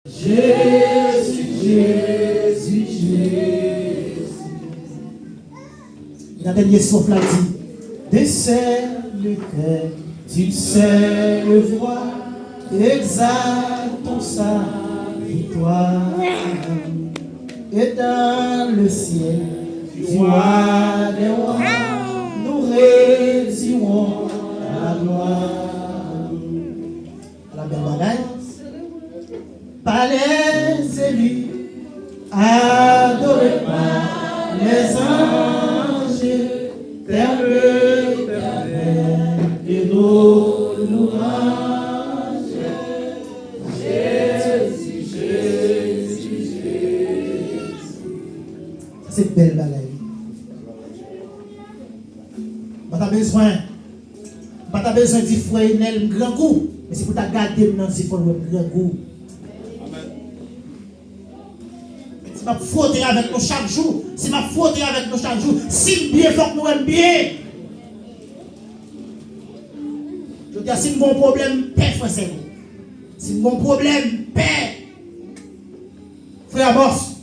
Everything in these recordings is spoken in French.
Jésus, Jésus, Jésus. La dernière souffle a dit, desserre le cœur d'une seule voix, exaltons sa victoire. Et dans le ciel, du roi des rois, nous rédirons la gloire. La belle bagaille. Par les élus, adorés par les anges, terre et nos louanges. Jésus, Jésus, Jésus. C'est belle bagaille. Pas besoin d'y frère un grand goût, mais c'est pour ta garder dans ce grand goût. Si ma faute avec nous chaque jour, si ma faute avec nous chaque jour, si bien faut que nous aimons bien. Je veux dire, si nous avons un problème, paix, frère. Si nous avons un problème, paix. Frère Amos.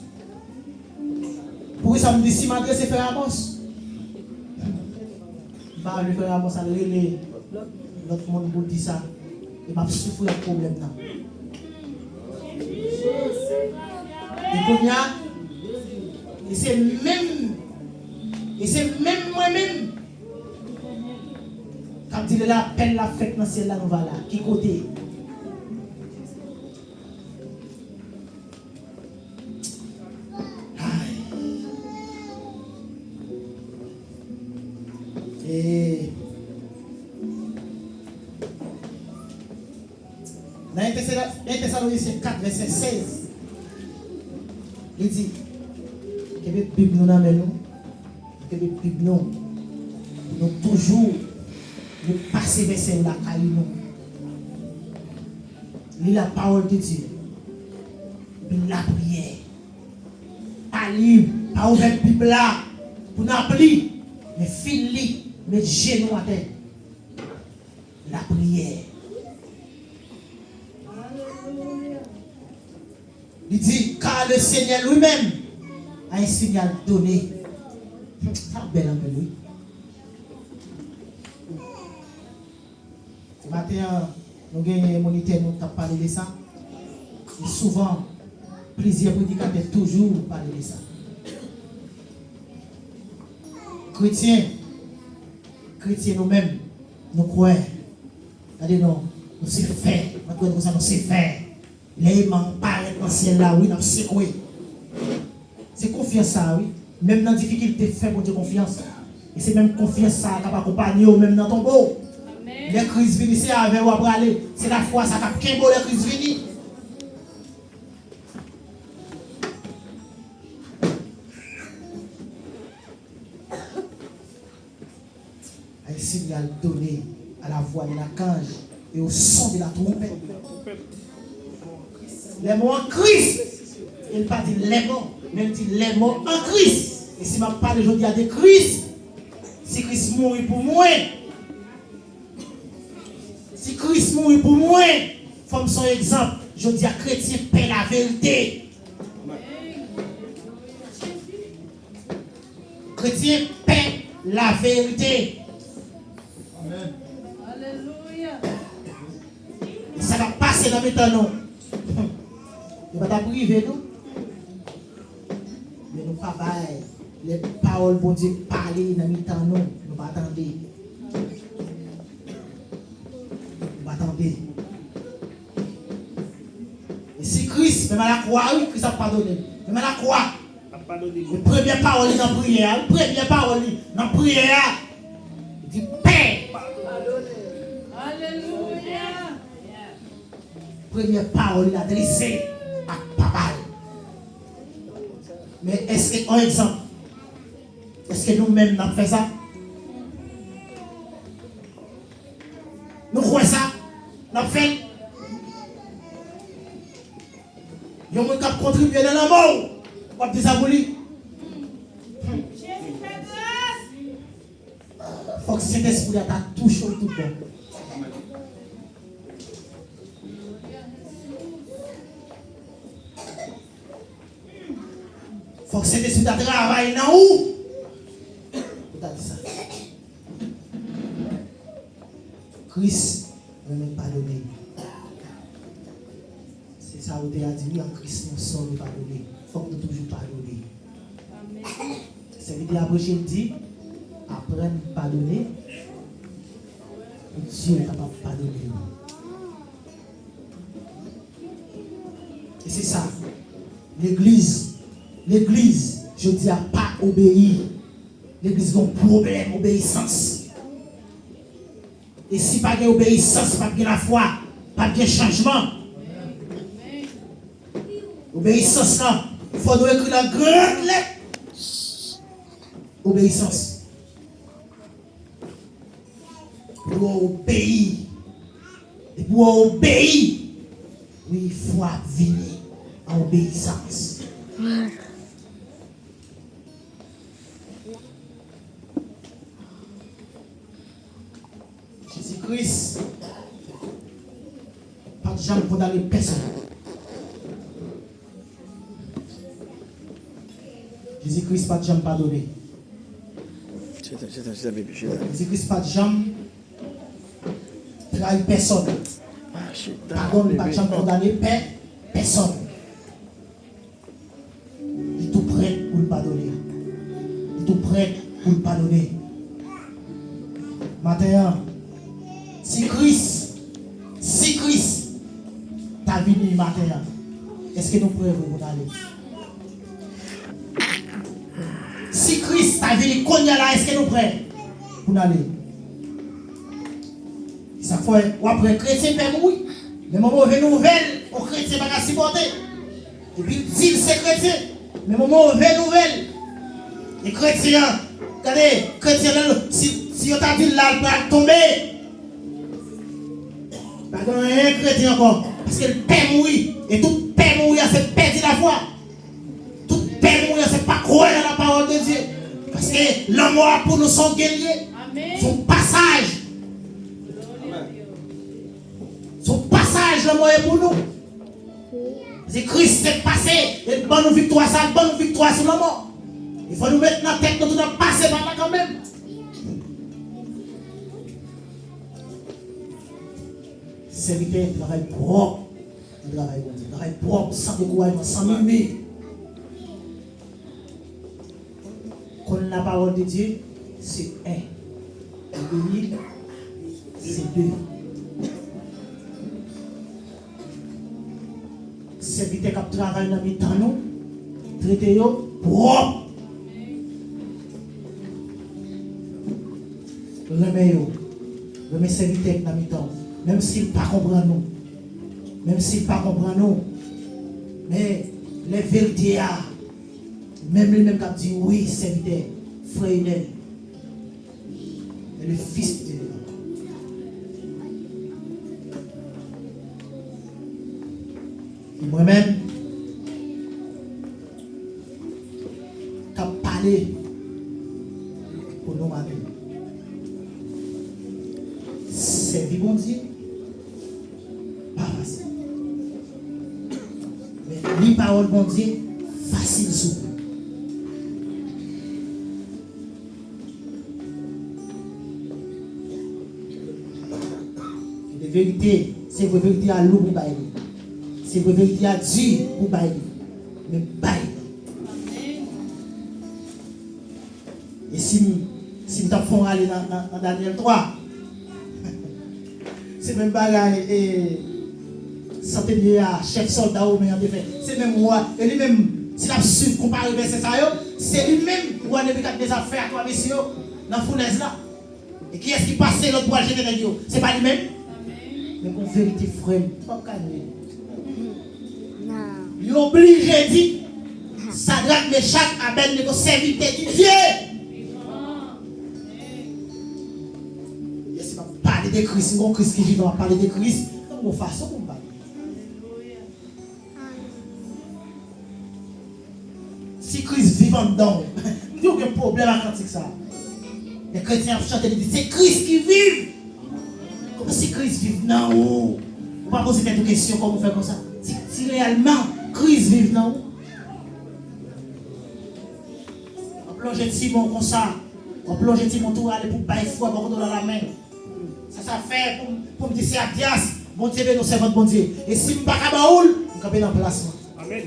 Pourquoi ça me dit si malgré c'est frère Amos? Bah, le frère Amos a relé l'autre monde pour dire ça. Il m'a souffert un problème là. Et c'est même moi-même quand il est là, peine la fête dans le ciel là, nous va là, qui côté? Et dans 1 Thessaloniciens 4, verset 16, il dit que la Bible nous amène nous, que la Bible nous toujours nous passer verset là, nous. Lis la parole de Dieu, la prière, pas libre, pas ouvert la Bible là, pour n'appeler, mais fil mais genoux à terre. La prière. Il dit, car le Seigneur lui-même a un signal donné. Ça belle un peu, oui. Ce matin, nous avons un moniteur, nous avons parlé de ça. Et souvent, plusieurs prédicateurs toujours parlé de ça. Chrétiens nous-mêmes, nous croyons. Regardez, nous c'est fait. Nous c'est fait. Les aimants paraissent dans le ciel là, oui, nous secoué. C'est confiance ça, oui. Même dans la difficulté, fait pour Dieu confiance. Et c'est même confiance ça qui va accompagner même dans ton beau. Les crises viennent, c'est avec ou après aller. C'est la foi, ça qui a beau les crises viennent. Un signal donné à la voix de la cage et au son de la trompette. Les mots en Christ. Il ne pas dit les mots, mais il dit les mots en Christ. Et si je parle aujourd'hui de Christ, si Christ mourit pour moi, si Christ mourit pour moi, comme son exemple, je dis à chrétien, paie la vérité. Chrétien, paie la vérité. Amen. Alléluia. Ça va passer dans mes temps, non. Il va t'abriver, nous. Mais nous pas bailler. Les paroles pour Dieu parler dans mes temps, non. Nous pas attendre. Nous pas attendre. Et si Christ, même à la croix, oui, Christ a pardonné. Même à la croix. La première parole dans la prière. La première parole dans la prière. Il dit paix. Alléluia. Première parole adressée à papa. Mais est-ce que, un exemple, est-ce que nous-mêmes nous avons fait ça? Nous croyons ça? Nous avons fait? Nous avons contribué dans la mort. On va dire ça pour lui. Il faut que cet esprit t'a touché tout le monde. faut que cet esprit de travail dans où? Vous avez dit ça. Christ ne m'a même pardonné. C'est ça où tu as dit, oui, en Christ nous sommes pardonnés. Il faut que nous toujours pardonner. C'est l'idée après je dis, apprendre à pardonner, Dieu est capable de pardonner. Et c'est ça. L'église, je dis, n'a pas obéi. L'église a un problème d'obéissance. Et si pas d'obéissance, pas de la foi, pas de changement. Obéissance, là, il faut nous écrire la grande lettre. Obéissance. Pour obéir. Et pour obéir, oui, il faut venir en obéissance. Jésus-Christ, pas de jambe pour d'aller personne. Jésus-Christ, pas de jambe pardonner. Jésus-Christ, pas de jambe trahir personne. Pardonne, pas de jambe condamner personne. Il est tout prêt pour le pardonner. Il est tout prêt pour le pardonner. Maintenant, si Christ t'a venu matin, est-ce que nous pouvons vous aller? Si Christ t'a venu là, est-ce que nous prêts pour aller? Ça fait, ou après chrétien peut mourir. Mais moment où une nouvelle, au chrétien va supporter. Et puis dit c'est chrétien. Mais moment où une nouvelle, les chrétiens, regardez, chrétien, si on t'a dit là, il va tomber. Pas de rien chrétien encore. Parce que le père mourir. Et tout père mourir, c'est perdre la foi. Tout père mourir, c'est pas croire dans la parole de Dieu. Parce que l'amour pour nous sont guerriers. Son passage. Son passage, l'amour est pour nous. C'est Christ est passé. Et bonne victoire, ça, bonne victoire sur la mort. Il faut nous mettre dans la tête, nous devons passer par là quand même. Serviteur, travail propre. Travail propre, sans découragement, sans murmure. Quand la parole de Dieu, c'est un. Obéir, c'est deux. Serviteur qui travaille dans le temps, nous, traitez-le propre. Remets serviteur dans le temps. Même s'il ne comprend pas nous. Même s'il ne comprend pas nous. Mais les vérités, même lui-même qui dit oui, serviteur, frère Inel, et le fils de Dieu. Et moi-même, qui a parlé pour nous avec. Servir bon Dieu, pas facile. Mais les paroles bon Dieu, facile sous. La vérité, c'est la vérité à l'eau pour bailler. C'est la vérité à Dieu pour bailler. Mais bailler. Et si nous t'avons aller dans Daniel 3, c'est même bagaille et centenier à chef soldat ou mais en effet c'est même moi et lui-même si la suivre comparé verset ça c'est lui-même ou en des affaires toi messieurs dans fournaise là et qui est-ce qui passait l'autre pour jeter les yeux c'est pas lui-même mais en vérité frère pas calmer il oblige dit Sadrach Meshach Abednego serviteur de Dieu. Parler de Christ, si on Christ qui vit, on va parler de Christ, de façon pour parler. Si Christ vit en dedans, il n'y a aucun problème à cantique ça. Les chrétiens chantent et disent c'est Christ qui vit. Comment si Christ vit dans où? On va poser quelques questions, comment on fait comme ça. Si réellement Christ vit dans où? plonger Timon comme ça. On plonge Timon tout aller pour bailler foi pour dans la main. Ça fait pour me dire c'est Abdias. Bon Dieu, nous servons bon Dieu. Et si je ne suis pas baoul, je camper dans le placement. Amen.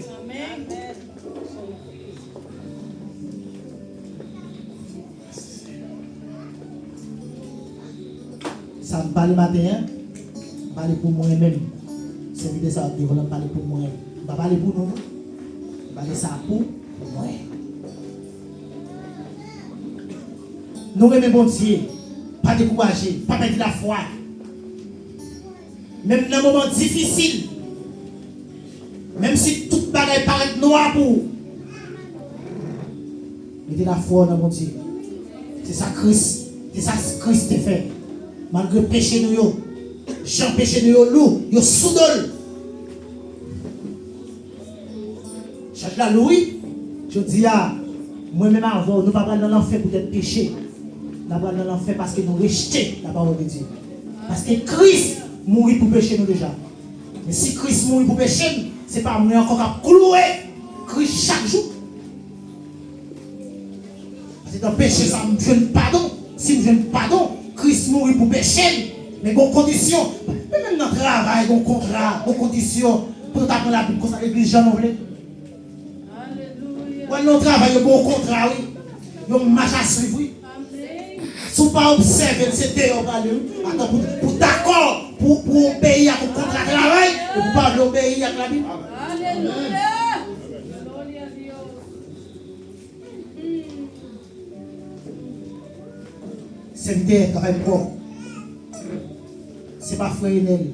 Ça me parle matin, je parle pour moi-même. C'est vidéo ça, je parle pour moi. Je ne parle pas pour nous. Je parle ça pour moi. Nous aimons bon Dieu. Pas décourager, pas perdre la foi. Même dans un moment difficile, même si tout bagaille paraît noir pour vous, mettez la foi dans mon Dieu. C'est ça Christ, c'est ça Christ fait. Malgré le péché nous, Jean péché nous, loup, yo soudol. Chaque la Louis, je dis à moi-même avant, nous ne pas dans l'enfer pour être péché. Nous pas dans l'enfer parce que nous rejetons la parole de Dieu. Parce que Christ mourit pour pécher nous déjà. Mais si Christ mourit pour pécher, ce n'est pas moi encore à clouer Christ chaque jour. Parce que dans le péché, ça me donne pardon. Si je donne pardon, Christ mourit pour pécher. Mais bonnes conditions. Même dans le travail, bon contrat, bonnes conditions. Pour t'apprendre la Bible, comme ça, l'église, j'en voulais. Alléluia. Ouais, notre travail, bon contrat, oui. Il y a une marche à suivre, oui. Si vous ne pas observer, c'est dehors, attends, pour d'accord, pour obéir à mon contrat de travail, et pour pas obéir à la Bible. Alléluia. Gloria a Dios. Serviteur, travail propre. Ce n'est pas frère Enel,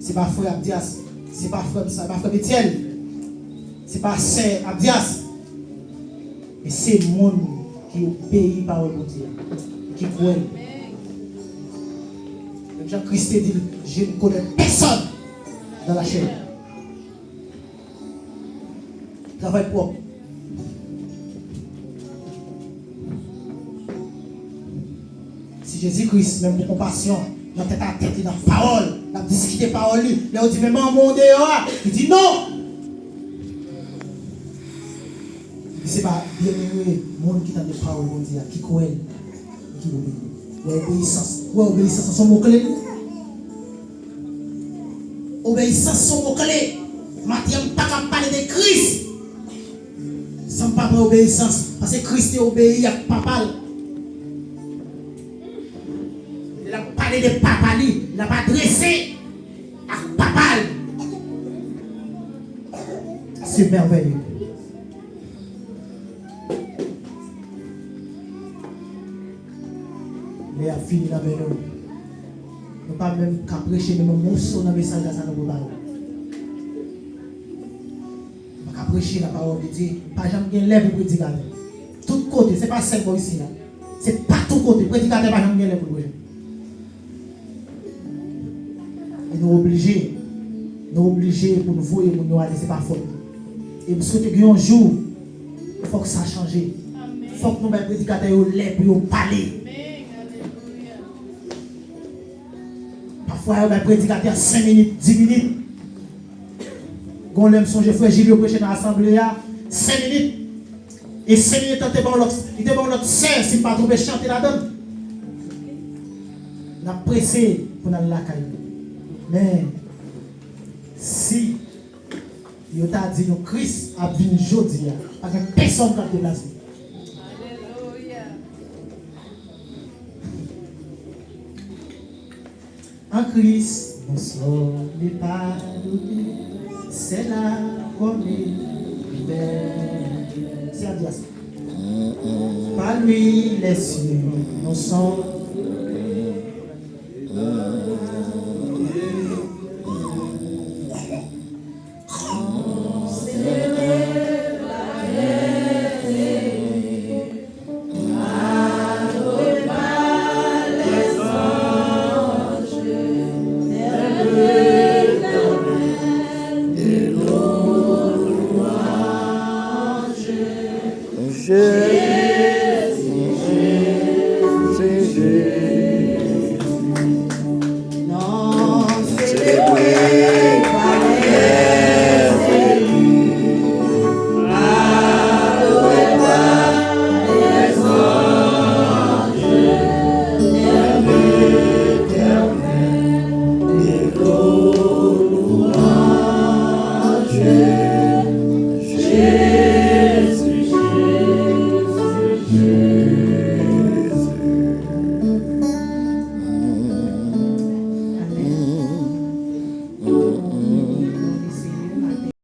ce n'est pas frère Abdias, ce n'est pas frère Étienne, ce n'est pas sœur Abdias. Mais c'est le monde qui obéit par le Dieu, qui croit. Jean-Christ dit, je ne connais personne dans la chair. Travail propre. Si Jésus-Christ, même pour compassion, dans tête à tête, dans la parole, dans la discuter parole, là on dit, mais mon dehors, il dit non. Ce n'est pas bien aimé, le monde qui a des paroles, qui croit, qui obéit. L'obéissance. Obéissance, son mot-clé. Obéissance, son mot-clé. Matthieu, je ne peux pas parler de Christ sans pas parler d'obéissance. Parce que Christ est obéi à papa. Il a parlé de papa, il n'a pas adressé à papa. C'est merveilleux. Il a fini dans nous. Nous ne pas même qu'à prêcher, mais nous sommes dans le message de ça nous parle. Nous ne pas prêcher la parole de Dieu. Pas jamais bien lèvre pour prédicateur. Tout côté, ce n'est pas seulement ici. C'est pas tout côté. Prédicateur pas jamais bien lèvre pour prédicateur. Et nous obligés pour nous voir et nous aller, ce n'est pas faute. Et nous souhaitons un jour, il faut que ça change. Il faut que nous mettons les prédicateurs lèvres pour parler. Parfois, il y a un prédicateur 5 minutes, 10 minutes. Quand on aime songer, frère Gilles, prêcher dans l'assemblée, 5 minutes. Et 5 minutes, il était bon l'autre sœur, s'il ne pas trouvé chanter là-dedans. On a pressé pour aller la caille. Mais, si, il t'a dit que Christ a vu aujourd'hui, parce que personne ne peut déplacer. En Christ, nous sommes pardonnés, c'est la promesse. C'est à dire ça. Par lui, les cieux, nous sommes. Je